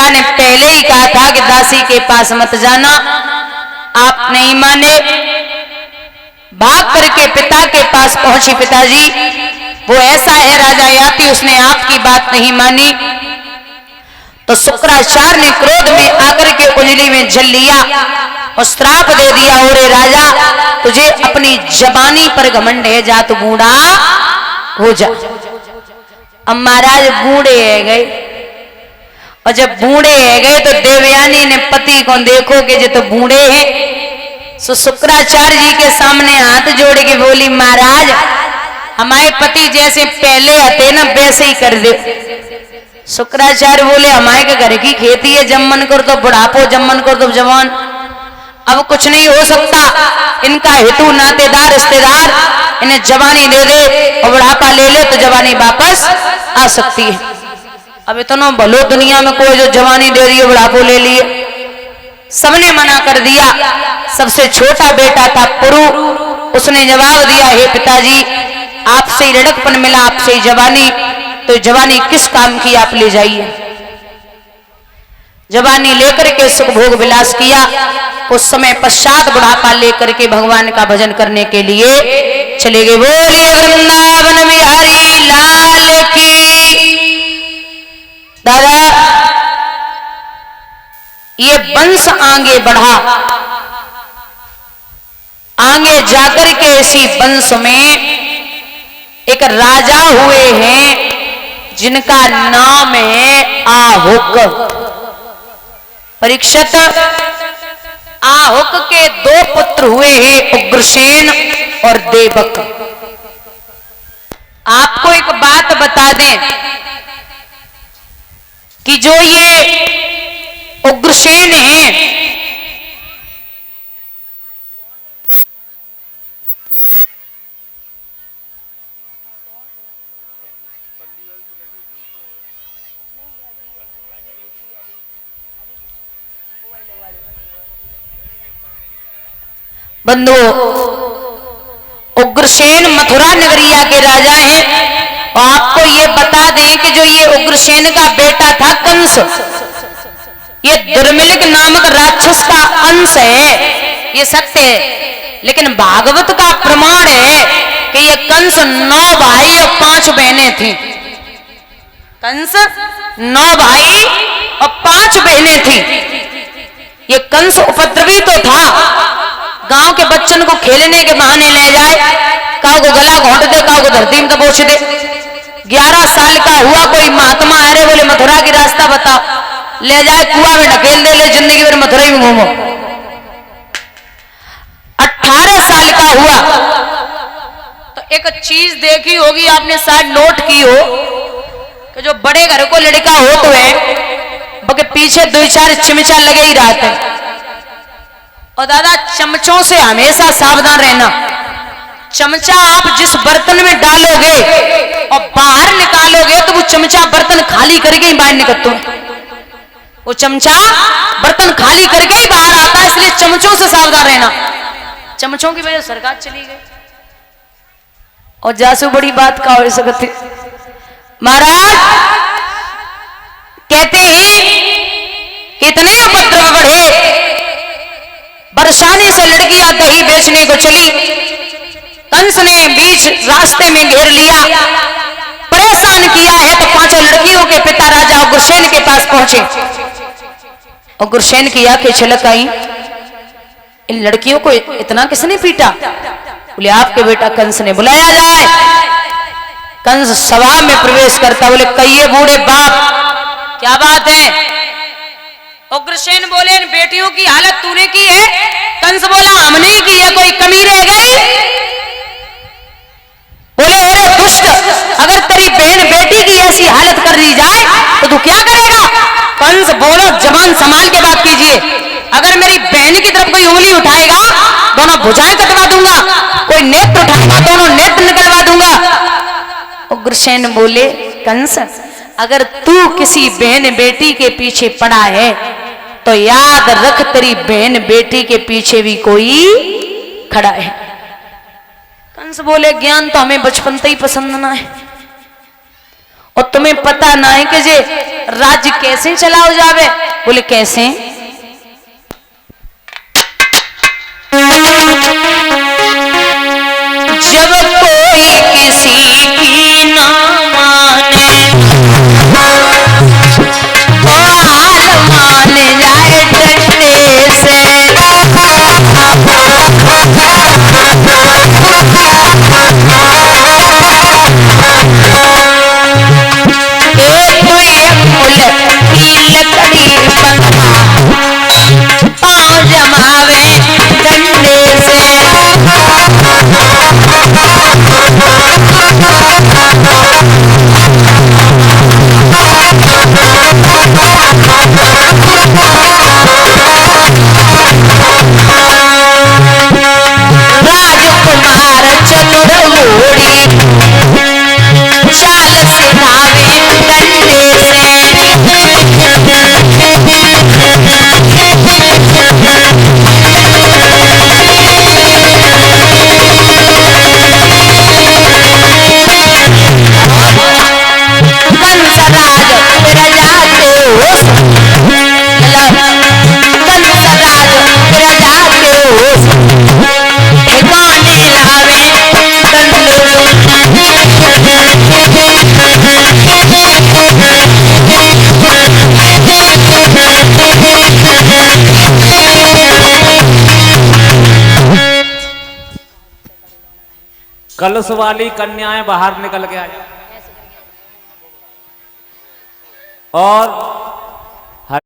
पिता ने पहले ही कहा था कि दासी के पास मत जाना, आप नहीं माने। भाग करके पिता के पास पहुंची। पिताजी वो ऐसा है राजा याति, उसने आपकी बात नहीं मानी। तो शुक्राचार्य ने क्रोध में आकर के उंगली में जल लिया और श्राप दे दिया, ओरे राजा तुझे अपनी जबानी पर घमंड है, जा तू बूढ़ा हो जा। अब महाराज बूढ़े है गए, और जब बूढ़े है गए तो देवयानी ने पति को देखो कि जो तो बूढ़े हैं। सो शुक्राचार्य जी के सामने हाथ जोड़ के बोली, महाराज हमारे पति जैसे पहले आते ना वैसे ही कर दे। शुक्राचार्य बोले, हमारे के घर की खेती है, जब मन कर तो बुढ़ापो, जब मन कर तो जवान। अब कुछ नहीं हो सकता, इनका हेतु नातेदार रिश्तेदार इन्हें जवानी दे दे और बुढ़ापा ले ले तो जवानी वापस आ सकती है। अब इतना भलो दुनिया में कोई जो जवानी दे रही है बुढ़ापो ले लिए, सबने मना कर दिया। सबसे छोटा बेटा था पुरु, उसने जवाब दिया, हे पिताजी आपसे ही लड़कपन मिला, आपसे ही जवानी, तो जवानी किस काम की, आप ले जाइए। जवानी लेकर के सुख भोग विलास किया। कुछ समय पश्चात बुढ़ापा लेकर के भगवान का भजन करने के लिए चले गए। बोलिए वृंदावन बिहारी लाल की। दादा ये वंश आगे बढ़ा, आगे जाकर के इसी वंश में एक राजा हुए हैं जिनका नाम है आहुक। परीक्षित आहुक के दो पुत्र हुए हैं, उग्रसेन और देवक। आपको एक बात बता दें कि जो ये उग्रसेन है बंधु, उग्रसेन मथुरा नगरिया के राजा हैं। और आपको ये बता दें कि जो ये उग्रसेन का बेटा था कंस, ये दुर्मिलिक नामक राक्षस का अंश है, ये सत्य है। लेकिन भागवत का प्रमाण है कि ये कंस 9 भाई और 5 बहनें थी। कंस 9 भाई और 5 बहनें थी। ये कंस उपद्रवी तो था, गांव के बच्चों को खेलने के बहाने ले जाए, काऊ को गला घोंट दे, काऊ को धरती में दबोच दे। 11 साल का हुआ, कोई महात्मा आ रहे, बोले मथुरा की रास्ता बताओ, ले जाए कुआं में ढकेल दे, ले जिंदगी भर मथुरा में घूमो। 18 साल का हुआ तो एक चीज देखी होगी आपने, शायद नोट की हो कि जो बड़े घर को लड़का हो तो है बल्कि पीछे 2-4 चिमचा लगे ही रहते हैं। और दादा चमचों से हमेशा सावधान रहना। चमचा आप जिस बर्तन में डालोगे और बाहर निकालोगे तो वो चमचा बर्तन खाली करके ही बाहर निकलता है। वो चमचा बर्तन खाली करके ही बाहर आता है, इसलिए चमचों से सावधान रहना। चमचों की वजह से सरकार चली गई। और जासू बड़ी बात का हो सकती। महाराज कहते हैं कितने उपद्रव बढ़े, बरसाने से लड़कियां दही बेचने को चली, कंस ने बीच रास्ते में घेर लिया, परेशान किया है। तो 5 लड़कियों के पिता राजा उग्रसेन के पास पहुंचे। उग्रसेन की आंखें छलक आई, इन लड़कियों को इतना किसने पीटा? बोले आपके बेटा कंस ने। बुलाया जाए। कंस सभा में प्रवेश करता, बोले कहिए बूढ़े बाप क्या बात है? उग्रसेन बोले इन बेटियों की हालत तूने की है। कंस बोला हमने की है, कोई कमी रह गई? बोले अरे दुष्ट, अगर तेरी बहन बेटी की ऐसी हालत कर दी जाए तो तू क्या करेगा? कंस बोलो जबान संभाल के बात कीजिए, अगर मेरी बहन की तरफ कोई उंगली उठाएगा दोनों भुजाएं कटवा दूंगा, कोई नेत्र उठाएगा दोनों नेत्र निकलवा दूंगा। उग्रसेन बोले कंस, अगर तू किसी बहन बेटी के पीछे पड़ा है तो याद रख तेरी बहन बेटी के पीछे भी कोई खड़ा है। कंस बोले ज्ञान तो हमें बचपन से ही पसंद ना है, और तुम्हें पता ना है कि जे राज्य कैसे चलाओ जावे? बोले कैसे? जब कोई किसी की ना माने वो हाल मान जाए डंडे से। एक मुल्क की लकड़ी बनवा पाँव जमावे डंडे से। राजकुमार चतुर घोड़ी चाल सिखावे डंडे से। कंसराज प्रजा के कंसराज प्रजा के ठिकाने लावे डंडे कलश वाली कन्याएं बाहर निकल के आई और